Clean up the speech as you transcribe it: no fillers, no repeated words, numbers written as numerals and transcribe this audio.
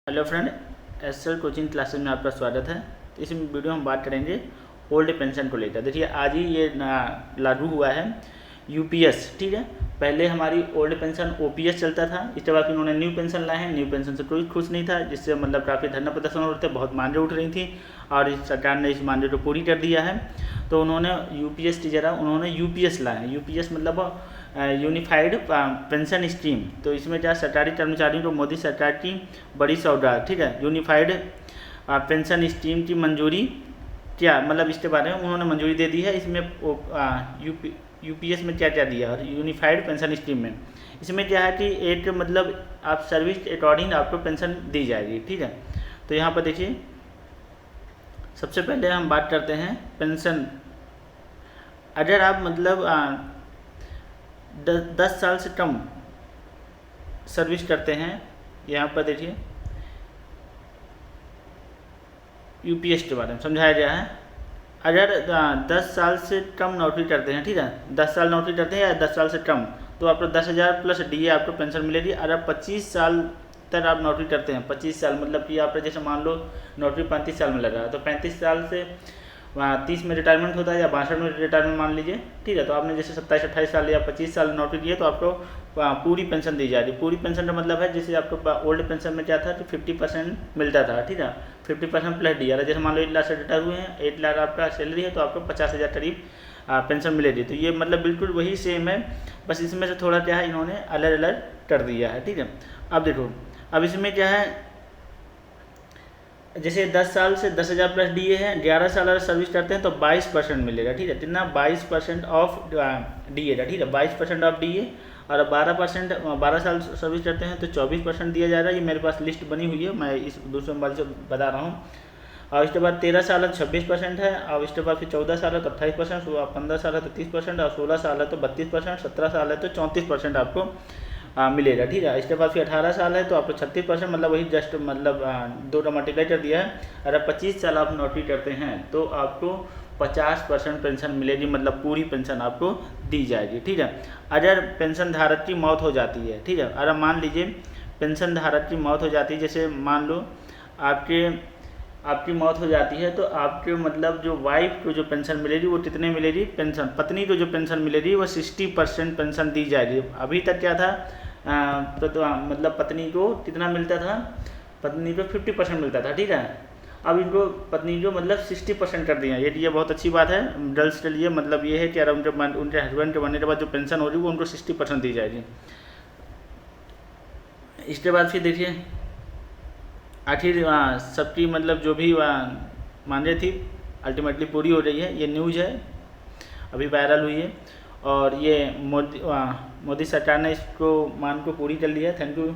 Hello friend, SL coaching classes में आपका स्वागत है। इस वीडियो में हम बात करेंगे ओल्ड पेंशन को लेकर। देखिए आज ही ये लागू हुआ है यूपीएस, ठीक है। पहले हमारी ओल्ड पेंशन ओपीएस चलता था, इसके बाद इन्होंने न्यू पेंशन लाए हैं। न्यू पेंशन से कोई खुश नहीं था, जिससे मतलब काफ़ी धरना प्रदर्शन हो रहे थे, बहुत मांगे उठ रही थी और इस सरकार ने इस मांगे को पूरी कर दिया है। तो उन्होंने यूपीएस की जगह उन्होंने यूपीएस लाए हैं। यूपीएस मतलब यूनिफाइड पेंशन स्कीम। तो इसमें क्या सरकारी कर्मचारियों को मोदी सरकार की बड़ी सौगात, ठीक है। यूनिफाइड पेंशन स्कीम की मंजूरी क्या मतलब इसके बारे में उन्होंने मंजूरी दे दी है। इसमें यूपीएस में क्या क्या दिया और यूनिफाइड पेंशन स्कीम में इसमें क्या है कि एक मतलब आप सर्विस के अकॉर्डिंग आपको पेंशन दी जाएगी, ठीक है। तो यहाँ पर देखिए सबसे पहले हम बात करते हैं पेंशन। अगर आप मतलब 10 साल से कम सर्विस करते हैं, यहाँ पर देखिए यूपीएस के बारे में समझाया गया है। अगर 10 साल से कम नौकरी करते हैं, ठीक है, 10 साल नौकरी करते हैं या 10 साल से कम, तो आपको 10,000 प्लस डीए आपको पेंशन मिलेगी। अगर 25 साल तक आप नौकरी करते हैं, 25 साल मतलब कि आप जैसे मान लो नौकरी 35 साल में लगा है, तो 35 साल से 30 में रिटायरमेंट होता है या 62 में रिटायरमेंट मान लीजिए, ठीक है। तो आपने जैसे 27-28 साल या 25 साल नौकरी की है, तो आपको पूरी पेंशन दी जा रही है। पूरी पेंशन का मतलब है जैसे आपको ओल्ड पेंशन में क्या था कि 50% मिलता था, ठीक है, 50% प्लस डी। जैसे मान लो 1 लाख से रिटायर हुए हैं, 1 लाख आपका सैलरी है, तो आपको 50,000 करीब पेंशन मिलेगी। तो ये मतलब बिल्कुल वही सेम है, बस इसमें से थोड़ा क्या है इन्होंने अलग अलग कर दिया है, ठीक है। अब देखो, अब इसमें क्या है, जैसे 10 साल से 10,000 प्लस डीए है, 11 साल अगर सर्विस करते हैं तो 22% मिलेगा, ठीक है। कितना 22% ऑफ डीए का, ठीक है, 22% ऑफ डीए। और 12 साल सर्विस करते हैं तो 24% दिया जा रहा है। ये मेरे पास लिस्ट बनी हुई है, मैं इस दूसरे मोबाइल से बता रहा हूँ। और इसके बाद 13 साल है तो 26% है, और इसके बाद फिर 14 साल है तो 28%, 15 साल है तो 30%, और 16 साल है तो 32%, 17 साल है तो 34% आपको मिलेगा, ठीक है। इसके बाद फिर 18 साल है तो आपको 36%, मतलब वही जस्ट मतलब 2 का मल्टीप्लाई कर दिया है। अगर 25 साल आप नौकरी करते हैं तो आपको 50% पेंशन मिलेगी, मतलब पूरी पेंशन आपको दी जाएगी, ठीक है। अगर पेंशन धारक की मौत हो जाती है, ठीक है, अगर मान लीजिए पेंशन धारक की मौत हो जाती है, जैसे मान लो आपकी मौत हो जाती है, तो आपके मतलब जो वाइफ को जो पेंशन मिलेगी वो कितने मिलेगी पेंशन, पत्नी को जो पेंशन मिलेगी वो 60% पेंशन दी जाएगी। अभी तक क्या था तो मतलब पत्नी को कितना मिलता था, पत्नी को 50% मिलता था, ठीक है। अब इनको पत्नी को मतलब 60% कर दिया। ये बहुत अच्छी बात है गर्ल्स के लिए, मतलब ये है कि अगर उनके हस्बैंड के बनने के बाद जो पेंशन हो रही है वो उनको 60% दी जाएगी। इसके बाद फिर देखिए आखिर सबकी मतलब जो भी मांगे थी अल्टीमेटली पूरी हो रही है। ये न्यूज़ है, अभी वायरल हुई है, और ये मोदी सरकार ने इसको मांग को पूरी कर लिया है। Thank you.